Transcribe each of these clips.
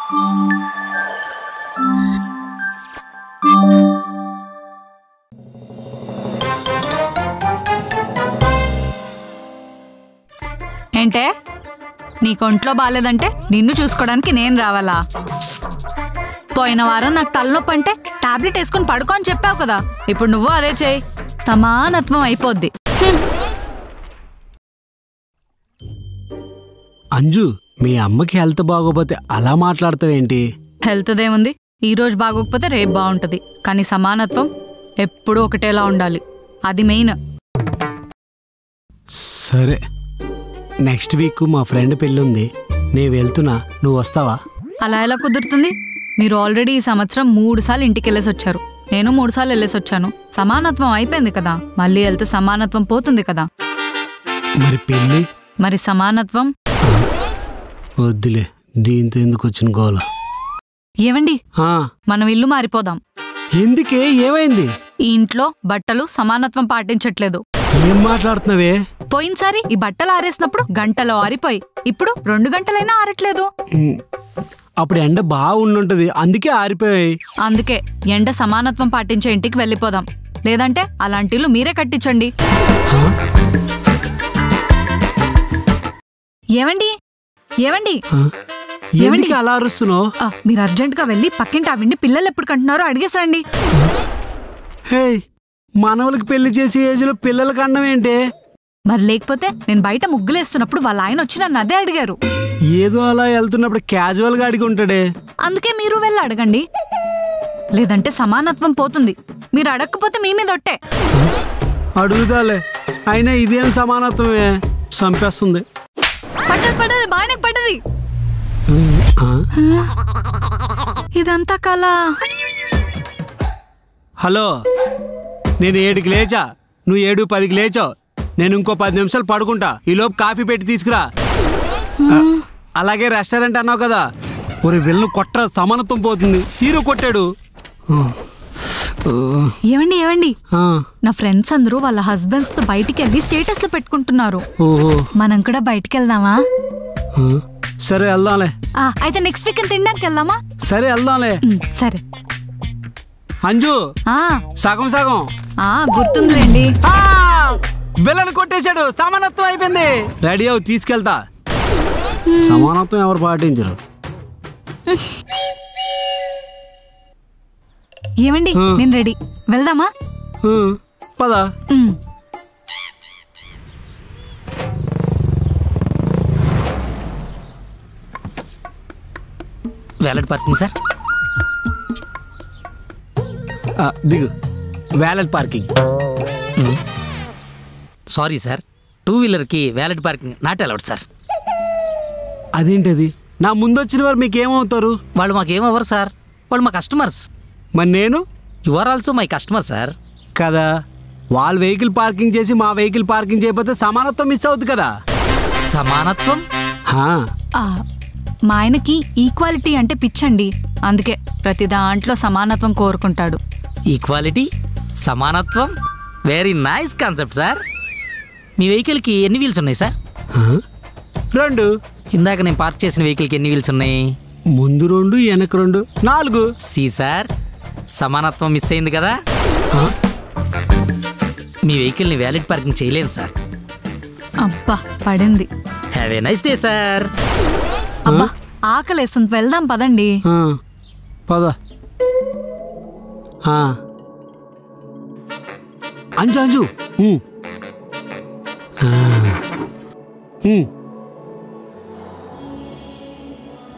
ఏంటే నీకు ఒంట్లో బాలేదంటే నిన్ను చూసుకోవడానికి నేను రావాలా? పోయిన వారం నాకు తలనొప్పి అంటే టాబ్లెట్ వేసుకుని పడుకో అని చెప్పావు కదా, ఇప్పుడు నువ్వు అదే చేయి, సమానత్వం అయిపోద్ది. అంజు, మీ అమ్మకి హెల్త్ బాగోపోతే అలా మాట్లాడతావేంటి? హెల్త్ దేముంది, ఈ రోజు బాగోకపోతే రేపు బాగుంటది, కానీ సమానత్వం ఎప్పుడూ ఒకటేలా ఉండాలి, అది మెయిన్. సరే, నెక్స్ట్ వీక్ మా ఫ్రెండ్ పెళ్ళుంది, నేను వెళ్తున్నా, నువ్వు వస్తావా? అలా ఎలా కుదురుతుంది? మీరు ఆల్రెడీ ఈ సంవత్సరం 3 సార్లు ఇంటికి వెళ్ళేసి వచ్చారు, నేను 3 సార్లు వెళ్ళేసి వచ్చాను. సమానత్వం అయిపోయింది కదా, మళ్ళీ వెళ్తే సమానత్వం పోతుంది కదా. మరి పెళ్ళి? మరి సమానత్వం వద్దులే, దీంతో ఎందుకు వచ్చిన గోల? ఏవండి, మనం ఇల్లు మారిపోదాం. ఎందుకే, ఏమైంది? ఈ ఇంట్లో బట్టలు సమానత్వం పాటించట్లేదు. ఏం మాట్లాడుతున్నావే? పోయినసారి ఈ బట్టలు ఆరేసినప్పుడు గంటలో ఆరిపోయి, ఇప్పుడు 2 గంటలైనా ఆరట్లేదు. అప్పుడు ఎండ బాగా ఉండుంటది, అందుకే ఆరిపోయాయి. అందుకే ఎండ సమానత్వం పాటించే ఇంటికి వెళ్ళిపోదాం, లేదంటే అలాంటి ఇల్లు మీరే కట్టించండి. ఏవండి ఏవండి ఏవండి అలా అరుస్తున్నావు? మీరు అర్జెంట్ గా వెళ్ళి పక్కింటి ఆవిడ్ని పిల్లలు ఎప్పుడు కంటున్నారో అడిగేసండి. హే, మనవలకి పెళ్లి చేసే ఏజ్ లో పిల్లలకి అన్నం ఏంటి? మరి లేకపోతే నేను బయట ముగ్గులేస్తున్నప్పుడు వాళ్ళ ఆయన వచ్చి నన్ను అదే అడిగారు. ఏదో అలా వెళ్తున్నప్పుడు క్యాజువల్ గా అడిగి ఉంటాడే. అందుకే మీరు వెళ్ళి అడగండి, లేదంటే సమానత్వం పోతుంది. మీరు అడగకపోతే మీ మీద ఒట్టే. అడుగుతాలే, అయినా ఇదేం సమానత్వమే, చంపేస్తుంది. పడ్డది పడ్డది, బాగానే పడ్డది. ఇదంతా కళ. హలో, నేను 7కి లేచా, నువ్వు 7:10కి లేచావు. నేను ఇంకో 10 నిమిషాలు పడుకుంటా, ఈలోపు కాఫీ పెట్టి తీసుకురా. అలాగే రెస్టారెంట్ అన్నావు కదా, ఒక వెళ్ళను కొట్ట, సమానత్వం పోతుంది. హీరో కొట్టాడు. ఏవండి ఏవండి, నా ఫ్రెండ్స్ అందరూ వాళ్ళ హస్బెండ్స్ తో బయటికి వెళ్ళి స్టేటస్ లో పెట్టుకుంటున్నారు. మనం కూడా బయటికి వెళ్దామా? సరే వెళ్దాంలే. అయితే నెక్స్ట్ వీక్ తినడానికి వెళ్దామా? సరే వెళ్దాంలే. సరే అంజు, సగం సగం గుర్తుందిలేండి. బిల్లను కొట్టేశాడు, సమానత్వం అయిపోయింది. రెడీ అవు, తీసుకెళ్తా. సమానత్వం ఎవరు పాటించరు. ఏమండి, నేను రెడీ, వెళ్దామా? పదా. Valet parking sir. దిగు. Valet parking. సారీ సార్, 2 వీలర్కి valet parking not allowed sir. అదేంటది? నా ముందు వచ్చిన వారు మీకేమవుతారు? వాళ్ళు మాకేమవ్వరు సార్, వాళ్ళు మా కస్టమర్స్. మరి నేను? You are also my customer sir. కదా, వాళ్ళ వెహికల్ పార్కింగ్ చేసి మా వెహికల్ పార్కింగ్ చేయకపోతే సమానత్వం మిస్ అవుతుంది కదా. సమానత్వం? మా ఆయనకి ఈక్వాలిటీ అంటే పిచ్చండి, అందుకే ప్రతి దాంట్లో సమానత్వం కోరుకుంటాడు. ఈక్వాలిటీ, సమానత్వం, వెరీ నైస్ కాన్సెప్ట్ సార్. మీ వెహికల్కి ఎన్ని వీల్స్ ఉన్నాయి సార్? 2. ఇందాక నేను పార్క్ చేసిన వెహికల్కి ఎన్ని వీల్స్ ఉన్నాయి? ముందు 2, వెనక 2, 4. సి సార్, సమానత్వం మిస్ అయింది కదా. మీ వెహికల్ని వ్యాలిడ్ పార్కింగ్ చేయలేను సార్. అబ్బా పడింది. Have a nice day sir. అబ్బా ఆకలేస్తుంది, వెళ్దాం పదండి. పద. అంజు అంజు,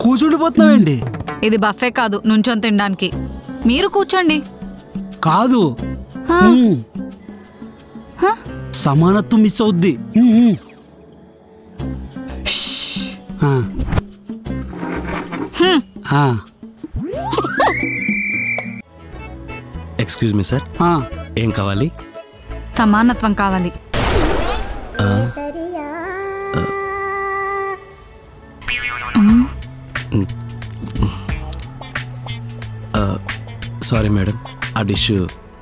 కూర్చుండిపోతున్నావేంటి? ఇది బఫే కాదు, నుంచొని తినడానికి. మీరు కూర్చోండి. కాదు, సమానత్వం మిస్ అవుద్ది. ఎక్స్క్యూజ్ మీ సార్, ఏం కావాలి? సమానత్వం కావాలి. సారీ మేడం, ఆ డిష్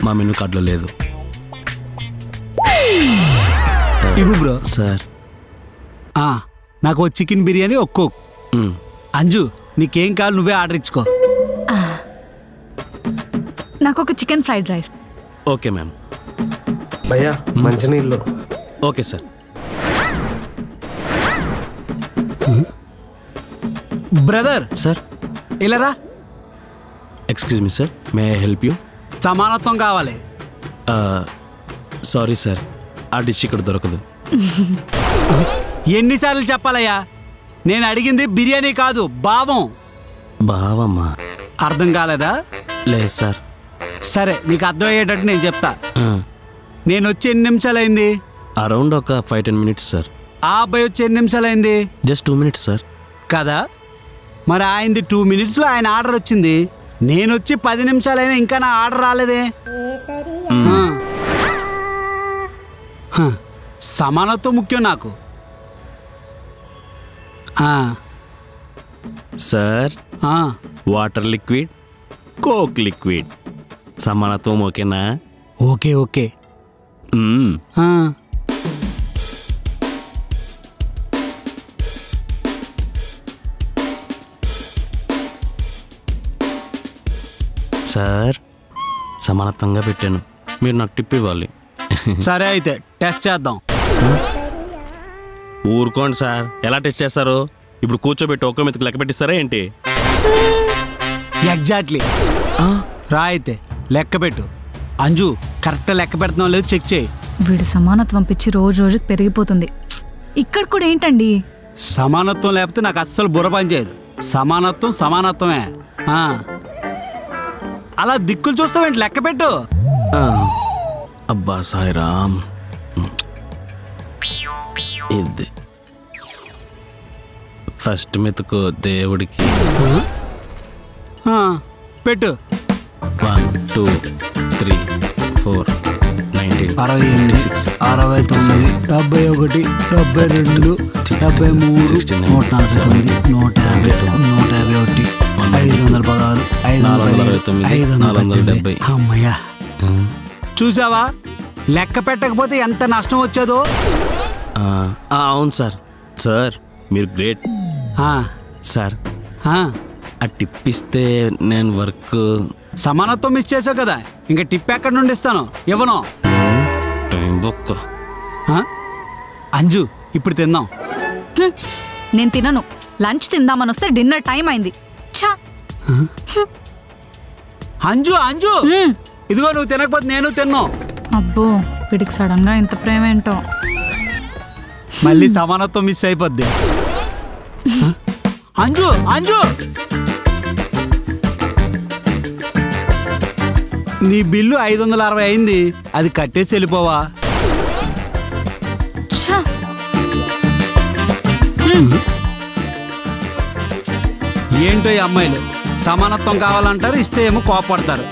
మా మెనూ కార్డులో లేదు. ఇవ్వు బ్రో. సార్, నాకు చికెన్ బిర్యానీ ఒక్కో. అంజు, నీకేం కావాలి నువ్వే ఆర్డర్ ఇచ్చుకో. నాకు ఒక chicken fried rice. Okay ma'am. భయ్యా మంచినీళ్ళు. Okay sir. బ్రదర్ సార్ ఇలారా. Excuse me sir, may I help you? సమానత్వం కావాలి. సారీ సార్, ఆ డిష్ ఇక్కడ దొరకదు. ఎన్నిసార్లు చెప్పాలయ్యా? నేను అడిగింది బిర్యానీ కాదు, భావం. బావమ్మా. అర్థం కాలేదా? లేదు సార్. సరే నీకు అర్థమయ్యేటట్టు నేను చెప్తా. ఆ, నేను వచ్చి ఎన్ని నిమిషాలైంది? అరౌండ్ ఒక 5-10 minutes సార్. ఆ అబ్బాయి వచ్చి ఎన్ని నిమిషాలైంది? Just 2 minutes sir. కదా మరి ఆయనది 2 minutesలో ఆయన ఆర్డర్ వచ్చింది. నేను వచ్చి 10 నిమిషాలైనా ఇంకా నా ఆర్డర్ రాలేదే. సమానత్వం ముఖ్యం నాకు. Sir water liquid, coke liquid, సమానత్వం ఓకేనా? Okay okay. సార్ సమానత్వంగా పెట్టాను, మీరు నాకు టిప్ ఇవ్వాలి. సరే అయితే టెస్ట్ చేద్దాం. ఊరుకోండి సార్, ఎలా టెస్ట్ చేస్తారు? ఇప్పుడు కూర్చోబెట్టి ఒక్క మెతుకు లెక్క పెట్టిస్తారా ఏంటి? ఎగ్జాక్ట్లీ. రా అయితే లెక్క పెట్టు. అంజు కరెక్ట్ లెక్క పెడుతున్నావు లేదు చెక్ చేయి. వీడి సమానత్వం పిచ్చి రోజు రోజుకి పెరిగిపోతుంది. ఇక్కడ కూడా ఏంటండి? సమానత్వం లేకపోతే నాకు అస్సలు బుర్ర పని చేయదు. సమానత్వం సమానత్వమే. అలా దిక్కులు చూస్తావేంటి? లెక్క పెట్టు. అబ్బా సాయిరామ్, ఇది ఫస్ట్ మెతుకు దేవుడికి. పెట్టు. 1 2 3 4 19 68 69 71 72 73 149 150 151 516 అమ్మయ్యా. చూసావా లెక్క పెట్టకపోతే ఎంత నష్టం వచ్చేదో. అవును సార్. సార్ మీరు గ్రేట్ సార్. ఆ టిప్ ఇస్తే నేను వర్క్. సమానత్వం మిస్ చేసావు కదా, ఇంకా టిప్ ఎక్కడి నుండి ఇస్తాను? ఇవ్వను. అంజు ఇప్పుడు తిందాం. నేను తినను. లంచ్ తిందామని వస్తే డిన్నర్ టైం అయింది. అంజు అంజు ఇదిగో నువ్వు తినకపోతే నేను తిన్ను. అబ్బో వీడికి సడన్ గా ఇంత ప్రేమ ఏంటో. మళ్ళీ సమానత్వం మిస్ అయిపోద్ది. అంజు అంజు నీ బిల్లు 560 అయింది, అది కట్టేసి వెళ్ళిపోవా? ఏంటో ఈ అమ్మాయిలు సమానత్వం కావాలంటారు, ఇస్తే ఏమో కోపడతారు.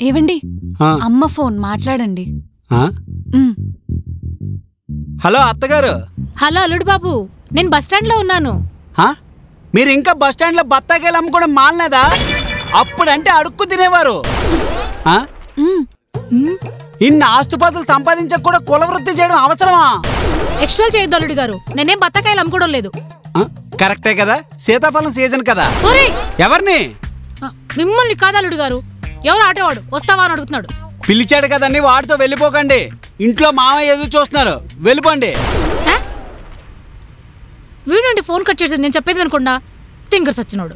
ఏవండి అమ్మ ఫోన్ మాట్లాడండి. హలో అత్తగారు. హలో అల్లుడు బాబు, నేను బస్ స్టాండ్ లో ఉన్నాను. మీరు ఇంకా బస్ స్టాండ్ లో బత్తాకాయలు అమ్ముకోవడం మానలేదా? అప్పుడంటే అడుక్కు తినేవారు. ఇన్ని ఆస్తుపాతులు సంపాదించక కూడా కులవృత్తి చేయడం అవసరమా? ఎక్స్ట్రా చేయొద్దు అల్లుడు గారు, నేనేం బత్తాకాయలు అమ్ముకోవడం లేదు. కరెక్టే కదా, సీతాఫలం సీజన్ కదా. ఎవరిని? మిమ్మల్ని కాదు అల్లుడు గారు, ఎవరు ఆటోవాడు వస్తావా అని అడుగుతున్నాడు. పిలిచాడు కదండి, వాడితో వెళ్ళిపోకండి. ఇంట్లో మామయ్య ఎదురు చూస్తున్నారు, వెళ్ళిపోండి. వీడండి ఫోన్ కట్ చేసి నేను చెప్పేది అనుకుండా తింగర్స్ వచ్చినాడు.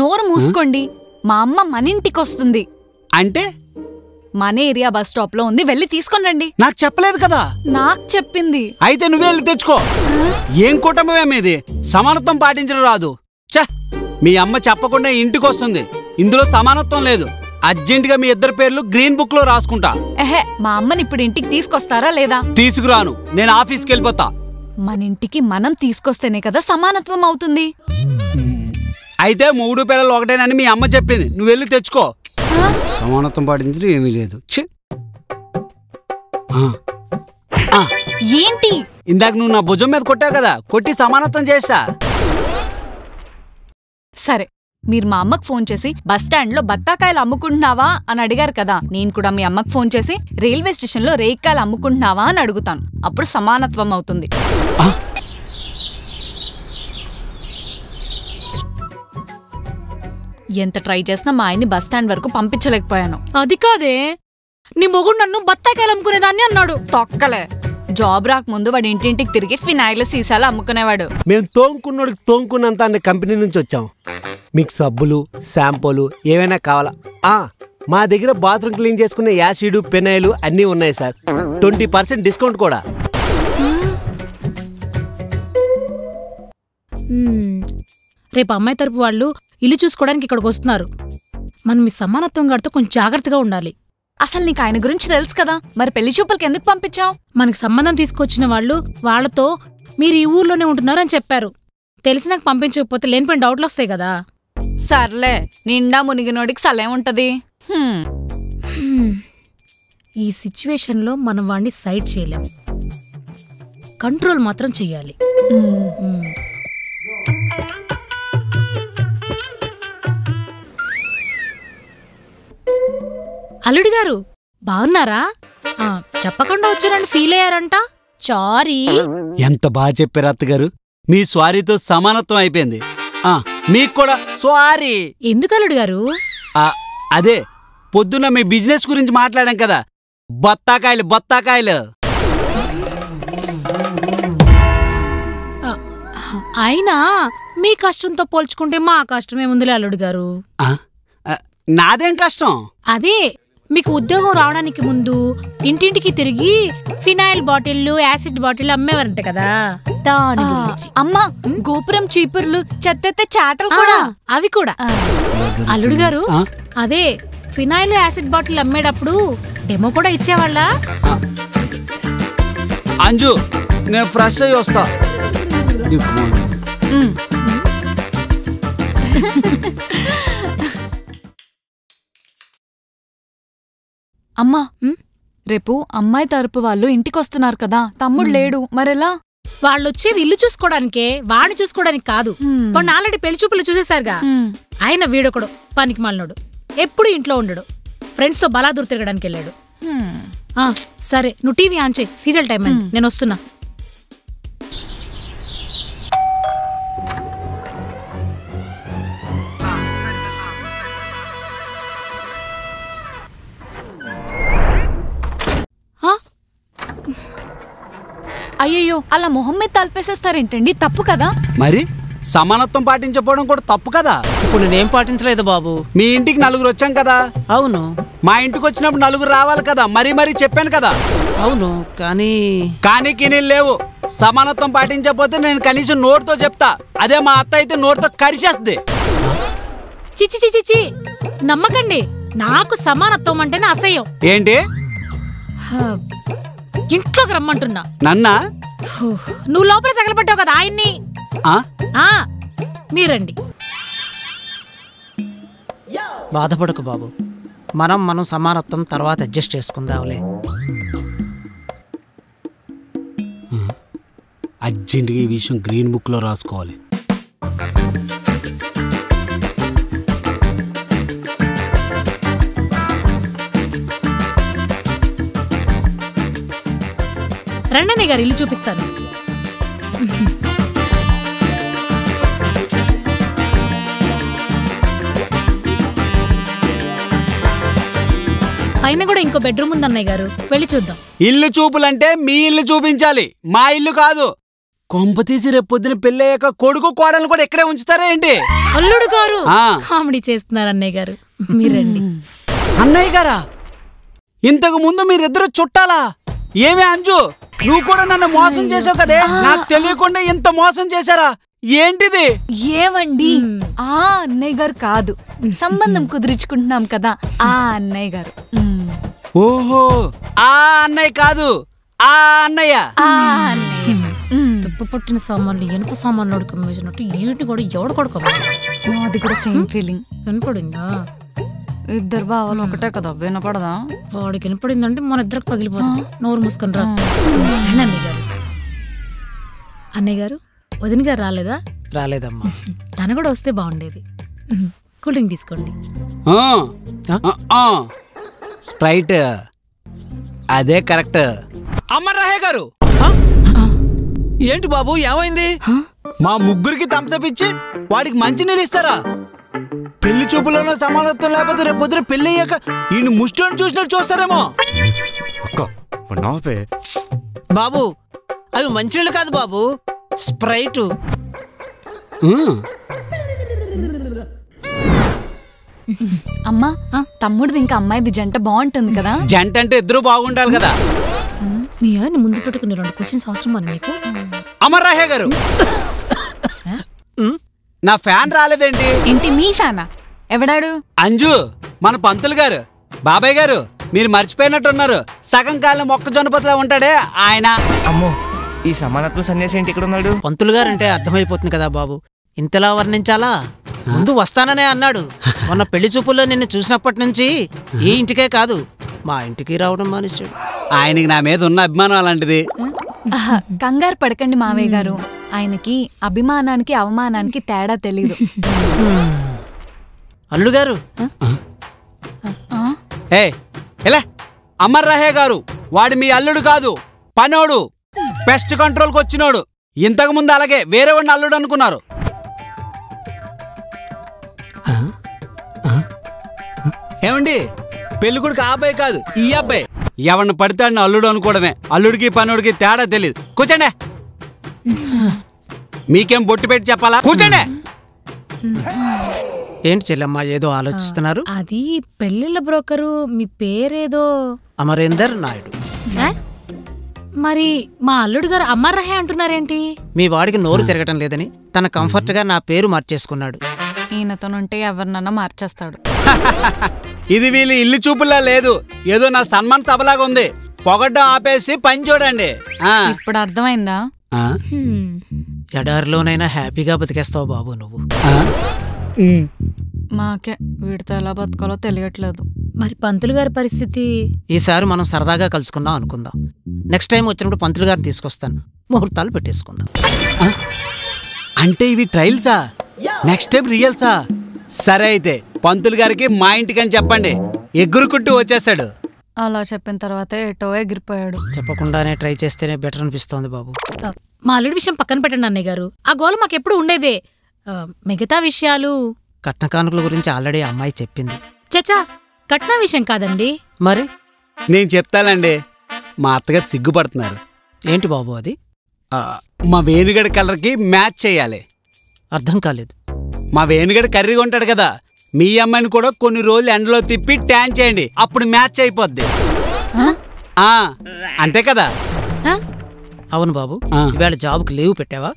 నోరు మూసుకోండి, మా అమ్మ మన ఇంటికి వస్తుంది. అంటే మన ఏరియా బస్ స్టాప్ లో ఉంది, వెళ్ళి తీసుకొని రండి. నాకు చెప్పలేదు కదా. నాకు చెప్పింది. అయితే నువ్వే వెళ్ళి తెచ్చుకో. ఏం కుటుంబమే మీది, సమానత్వం పాటించడం రాదు. మీ అమ్మ చెప్పకుండా ఇంటికి వస్తుంది, ఇందులో సమానత్వం లేదు. అర్జెంటుగా మీ ఇద్దరు పేర్లు గ్రీన్ బుక్ లో రాసుకుంటా. మా అమ్మని ఇప్పుడు ఇంటికి తీసుకొస్తారా లేదా? తీసుకురాను, నేను ఆఫీస్కి వెళ్ళిపోతా. మన ఇంటికి మనం తీసుకొస్తేనే కదా సమానత్వం అవుతుంది. అయితే 3 పిల్లలు ఒకటేనని మీ అమ్మ చెప్పింది, నువ్వు వెళ్ళి తెచ్చుకో. సమానత్వం పాటించడం ఏమీ లేదు. ఏంటి ఇందాక నువ్వు నా భుజం మీద కొట్టావు కదా, కొట్టి సమానత్వం చేసా. సరే మీరు మా అమ్మకు ఫోన్ చేసి బస్ స్టాండ్ లో బత్తాకాయలు అమ్ముకుంటున్నావా అని అడిగారు కదా, నేను కూడా మీ అమ్మకు ఫోన్ చేసి రైల్వే స్టేషన్ లో రేక్కాయలు అమ్ముకుంటున్నావా అని అడుగుతాను. అప్పుడు సమానత్వం అవుతుంది. ఎంత ట్రై చేసినా మా ఆయన్ని బస్ స్టాండ్ వరకు పంపించలేకపోయాను. అది కాదే, నీ మొగుడు నన్ను బత్తాకాయలు అమ్ముకునేదాన్ని అన్నాడు. తొక్కలే, జాబ్ రాకముందు వాడి ఇంటింటికి తిరిగి ఫినాయిల్ సీసాలు అమ్ముకునేవాడు. మేము తోముకున్నోడికి తోముకున్నంత అనే కంపెనీ నుంచి వచ్చాం. మీకు సబ్బులు, షాంపూలు ఏవైనా కావాలా? మా దగ్గర బాత్రూమ్ క్లీన్ చేసుకునే యాసిడ్, పెనాయిల్ అన్నీ ఉన్నాయి సార్. 20% డిస్కౌంట్ కూడా. రేపు అమ్మాయి తరపు వాళ్ళు ఇల్లు చూసుకోవడానికి ఇక్కడికి వస్తున్నారు. మనం ఈ సమానత్వం గారితో కొంచెం జాగ్రత్తగా ఉండాలి. అసలు నీకు ఆయన గురించి తెలుసు కదా, మరి పెళ్లి చూపులకి ఎందుకు పంపించావు? మనకి సంబంధం తీసుకొచ్చిన వాళ్ళు వాళ్లతో మీరు ఈ ఊర్లోనే ఉంటున్నారని చెప్పారు. తెలిసి నాకు పంపించకపోతే లేనిపోయిన డౌట్లు వస్తాయి కదా. సర్లే, నిండా మునిగినోడికి సలే ఉంటది. ఈ సిచ్యువేషన్లో మనం వాడిని సైడ్ చేయలేం, కంట్రోల్ మాత్రం చెయ్యాలి. అల్లుడి గారు బాగున్నారా? చెప్పకుండా వచ్చారని ఫీల్ అయ్యారంట. సారీ. ఎంత బాగా చెప్పారు అత్తగారు. మీ సారీతో సమానత్వం అయిపోయింది. మీకు కూడా సారీ. ఎందుకు అల్లుడు గారు? అదే పొద్దున్న మీ బిజినెస్ గురించి మాట్లాడాం కదా, బత్తాకాయలు బత్తాకాయలు. అయినా మీ కష్టంతో పోల్చుకుంటే మా కష్టమే ముందులే అల్లుడు గారు. నాదేం కష్టం? అదే మీకు ఉద్యోగం రావడానికి ముందు ఇంటింటికి తిరిగి ఫినాయిల్ బాటిల్లు, యాసిడ్ బాటిల్ అమ్మేవారంట కదా, దాని గురించి. అమ్మా, గోపురం చీపుర్లు, చెత్తెత్తే చాటలు కూడా, అవి కూడా. అల్లుడు గారు, అదే ఫినాయిల్, యాసిడ్ బాటిల్ అమ్మేటప్పుడు డెమో కూడా ఇచ్చేవాళ్ళ? అంజు, నేను ఫ్రెష్ అయ్యి వస్తా. అమ్మా, రేపు అమ్మాయి తరపు వాళ్ళు ఇంటికొస్తున్నారు కదా, తమ్ముడు లేడు, మరెలా? వాళ్ళొచ్చేది ఇల్లు చూసుకోవడానికే, వాడిని చూసుకోవడానికి కాదు. వాడిని ఆల్రెడీ పెళ్లి చూపులు చూసేశారుగా. ఆయన వీడొకడు పనికి మాలినోడు, ఎప్పుడు ఇంట్లో ఉండడు, ఫ్రెండ్స్ తో బలాదూరు తిరగడానికి వెళ్ళాడు. సరే, నువ్వు టీవీ ఆన్ చేయి, సీరియల్ టైం అయింది, నేను వస్తున్నా. అయ్యయ్యో, అలా మొహం మీద తలపేసేస్తారేంటండి? తప్పు కదా. మరి సమానత్వం పాటించకపోవడం కూడా తప్పు కదా. ఇప్పుడు నేనేం పాటించలేదు బాబు. మీ ఇంటికి నలుగురు వచ్చాం కదా. అవును. మా ఇంటికి వచ్చినప్పుడు నలుగురు రావాలి కదా, మరీ చెప్పాను కదా. అవును, కానీ లేవు. సమానత్వం పాటించకపోతే నేను కనీసం నోటితో చెప్తా. అదే మా అత్త అయితే నోటితో కరిచేస్తుంది. చిచి చిచి చి, నమ్మకండి. నాకు సమానత్వం అంటేనే అసహ్యం. ఏంటి? ఇంట్లోకి రమ్మంటున్నా. నన్నా? నువ్వు లోపల తగలబట్టావు కదా ఆయన్ని. మీరండి. బాధపడకు బాబు, మనం సమానత్వం తర్వాత అడ్జస్ట్ చేసుకుందాంలే. అర్జెంటుగా ఈ విషయం గ్రీన్ బుక్ లో రాసుకోవాలి. రండనే గారు, ఇల్లు చూపిస్తాను. పైన కూడా ఇంకో బెడ్రూమ్ ఉంది అన్నయ్య గారు, వెళ్ళి చూద్దాం. ఇల్లు చూపులంటే మీ ఇల్లు చూపించాలి, మా ఇల్లు కాదు. కొంప తీసి రేపు పొద్దున పెళ్ళయ్యాక కొడుకు కోడలు కూడా ఇక్కడే ఉంచుతారా ఏంటి? అల్లుడు గారు కామెడీ చేస్తున్నారు అన్నయ్య గారు, మీరండి. అన్నయ్య గారా? ఇంతకు ముందు మీరిద్దరు చుట్టాలా? ఏమే అంజు, నువ్వు కూడా నన్ను మోసం చేసావు కదే, నాకు తెలియకుండా ఇంత మోసం చేశారా? ఏంటిది? ఏవండి, ఆ అన్నయ్య గారు కాదు, సంబంధం కుదిరించుకుంటున్నాం కదా ఆ అన్నయ్య గారు. ఓహో, ఆ అన్నయ్య కాదు, ఆ అన్నయ్య. తుప్పు పట్టిన సామాన్లు ఇనుప సామాన్లు ఉడకమ్మేసినట్టు ఏంటి కూడా ఎవడు కొడుకోమని. అది కూడా సేమ్ ఫీలింగ్. వినపడిందా? ఇద్దరు బావాలు ఒకటే కదా, వినపడదా? వాడికి వినపడిందంటే మన ఇద్దరికి పగిలిపోతుంది. నోరు మూసుకొని రా. అన్నయ్య గారు, అన్నయ్య గారు, వదిన గారు రాలేదా? రాలేదమ్మా. తను కూడా వస్తే బాగుండేది. కూల్ డ్రింక్ తీసుకోండి. స్ప్రైట్ అదే కరెక్ట్. అమర్రాహే గారు, ఏంటి బాబు ఏమైంది? మా ముగ్గురికి థమ్సప్ ఇచ్చి వాడికి మంచి నీళ్ళు ఇస్తారా? పెళ్లి చూపులోనూ సమానత్వం లేకపోతే రేపు పొద్దున పెళ్లి అయ్యాక ఈయన ముష్టోని చూసినట్టు చూస్తారేమో. బాబు అవి మంచినీళ్ళు కాదు బాబు, స్ప్రైట్. అమ్మా తమ్ముడిది ఇంకా అమ్మాయిది జంట బాగుంటుంది కదా. జంట అంటే ఇద్దరు బాగుండాలి కదా. మీ ఆయన ముందు పెట్టుకుని 2 క్వశ్చన్స్ అవసరం అని మీకు. అమర్రాహే గారు, నా ఫ్యాన్ రాలేదేంటి? ఏంటి మీ ఫ్యానా? ఎవడాడు? అంజు, మన పంతులు గారు. బాబాయ్ గారు, మీరు మర్చిపోయినట్టున్నారు. సగం కాలం మొక్కజొన్న పొత్తులా ఉంటాడే ఆయన. అమ్మో, ఈ సమానత్వం సన్యాసి ఏంటి ఇక్కడ ఉన్నాడు? పంతులు గారంటే అర్థమైపోతుంది కదా బాబు, ఇంతలా వర్ణించాలా? ముందు వస్తాననే అన్నాడు. మొన్న పెళ్లి చూపుల్లో నిన్ను చూసినప్పటి నుంచి ఈ ఇంటికే కాదు మా ఇంటికి రావడం మానేశాడు. ఆయనకి నా మీద ఉన్న అభిమానం అలాంటిది. కంగారు పడకండి మావయ్య గారు, ఆయనకి అభిమానానికి అవమానానికి తేడా తెలీదు. అల్లుడు గారు, ఎలా? అమర్రాహే గారు, వాడు మీ అల్లుడు కాదు, పనోడు, పెస్ట్ కంట్రోల్కి వచ్చినోడు. ఇంతకు ముందు అలాగే వేరే వాడిని అల్లుడు అనుకున్నారు. ఏమండి, పెళ్ళికొడుకు ఆ అబ్బాయి కాదు, ఈ అబ్బాయి. ఎవరిని పడితే వాడిని అల్లుడు అనుకోవడమే. అల్లుడికి పనోడికి తేడా తెలియదు. కూర్చోండి. మీకేం బొట్టు పెట్టి చెప్పాలా? కూర్చోండి. ఏంటి చెల్లెమ్మ ఏదో ఆలోచిస్తున్నారు? అది పెళ్ళిళ్ళ బ్రోకరు, మీ పేరేదో అమరేందర్ నాయుడు. మరి మా అల్లుడు గారు అమర్రాహే అంటున్నారేంటి? మీ వాడికి నోరు తిరగటం లేదని తన కంఫర్ట్ గా నా పేరు మార్చేసుకున్నాడు. ఈయనతోనుంటే ఎవరినన్నా మార్చేస్తాడు. ఇది వీళ్ళ ఇల్లు చూపులా లేదు, ఏదో నా సన్మాన్ సభలాగా ఉంది. పొగడ్డం ఆపేసి పని చూడండి. ఇప్పుడు అర్థమైందా? ఎడారిలోనైనా హ్యాపీగా బతికేస్తావు బాబు నువ్వు. మాకే వీడితో ఎలా బతకాలో తెలియట్లేదు. మరి పంతులు గారి పరిస్థితి? ఈసారి మనం సరదాగా కలుసుకుందాం అనుకుందాం. నెక్స్ట్ టైం వచ్చినప్పుడు పంతులు గారిని తీసుకొస్తాను, ముహూర్తాలు పెట్టేసుకుందాం. అంటే ఇవి ట్రయల్సా? Next time రియల్సా? సరే అయితే పంతులు గారికి మా ఇంటికని చెప్పండి, ఎగురుకుంటూ వచ్చేస్తాడు. అలా చెప్పిన తర్వాత ఎటో ఎగిరిపోయాడు. చెప్పకుండానే ట్రై చేస్తేనే బెటర్ అనిపిస్తోంది బాబు. మా అల్లుడి విషయం పక్కన పెట్టండి అన్నయ్య గారు, ఆ గోల మాకెప్పుడు ఉండేదే. మిగతా విషయాలు, కట్న కానుకల గురించి ఆల్రెడీ అమ్మాయి చెప్పింది. చచా, కట్న విషయం కాదండి. మరి నేను చెప్తానండి. మా అత్తగారు సిగ్గుపడుతున్నారు. ఏంటి బాబు అది? మా వేణుగడ కలర్కి మ్యాచ్ చేయాలి. అర్థం కాలేదు. మా వేణుగడ కర్రీగా ఉంటాడు కదా, మీ అమ్మాయిని కూడా కొన్ని రోజులు ఎండలో తిప్పి ట్యాన్ చేయండి, అప్పుడు మ్యాచ్ అయిపోద్ది. అంతే కదా? అవును బాబు, ఇవాళ జాబ్కి లీవ్ పెట్టావా?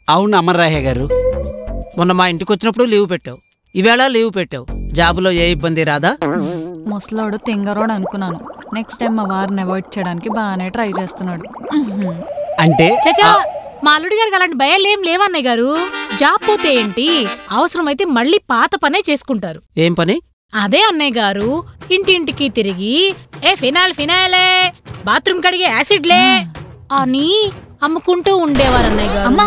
అవును అమర్రాహే గారు. మొన్న మా ఇంటికి వచ్చినప్పుడు లీవ్ పెట్టావు, ఈవేళ లీవ్ పెట్టావు. జాబులో ఏ ఇబ్బంది రాదా? ముసలోడు తింగరోడు అనుకున్నాను. నెక్స్ట్ టైం మా వారిని అవాయిడ్ చేయడానికి బాగానే ట్రై చేస్తున్నాడు. అంటే చచా, మా అల్లుడి గారికి అలాంటి భయాలు ఏం లేవన్నయ్య గారు. జాబ్ పోతే ఏంటి, అవసరమైతే మళ్ళీ పాత పనే చేసుకుంటారు. ఏం పని? అదే అన్నయ్య గారు, ఇంటింటికి తిరిగి ఫినాయిలే, బాత్రూమ్ కడిగే యాసిడ్లే అని అమ్ముకుంటూ ఉండేవారు అన్నయ్య గారు. అమ్మా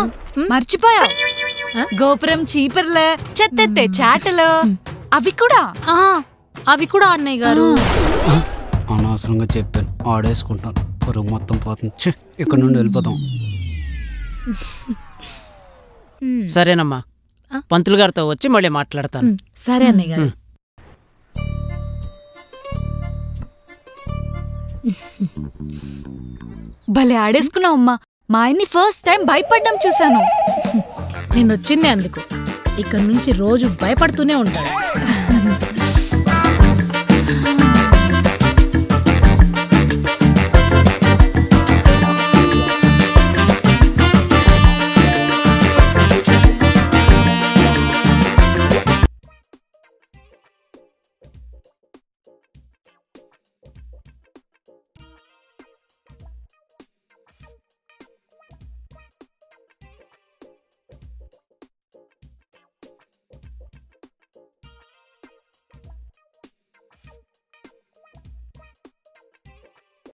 మర్చిపోయా, గోపురం చీపుర్లే, చెత్తెత్తే చాటలు, అవి కూడా అన్నయ్య గారు. అనవసరంగా చెప్పాను, ఆడేసుకుంటాను. పొరుగు మొత్తం పోతుంది. ఇక్కడ నుండి వెళ్ళిపోతాం. సరేనమ్మా, పంతులు గారితో వచ్చి మళ్ళీ మాట్లాడతాను. సరే అన్నయ్య గారు. భలే ఆడేసుకున్నావమ్మా. మా ఆయన్ని ఫస్ట్ టైం భయపడ్డం చూశాను. నేను వచ్చిందే అందుకు. ఇక్కడ నుంచి రోజు భయపడుతూనే ఉంటాడు.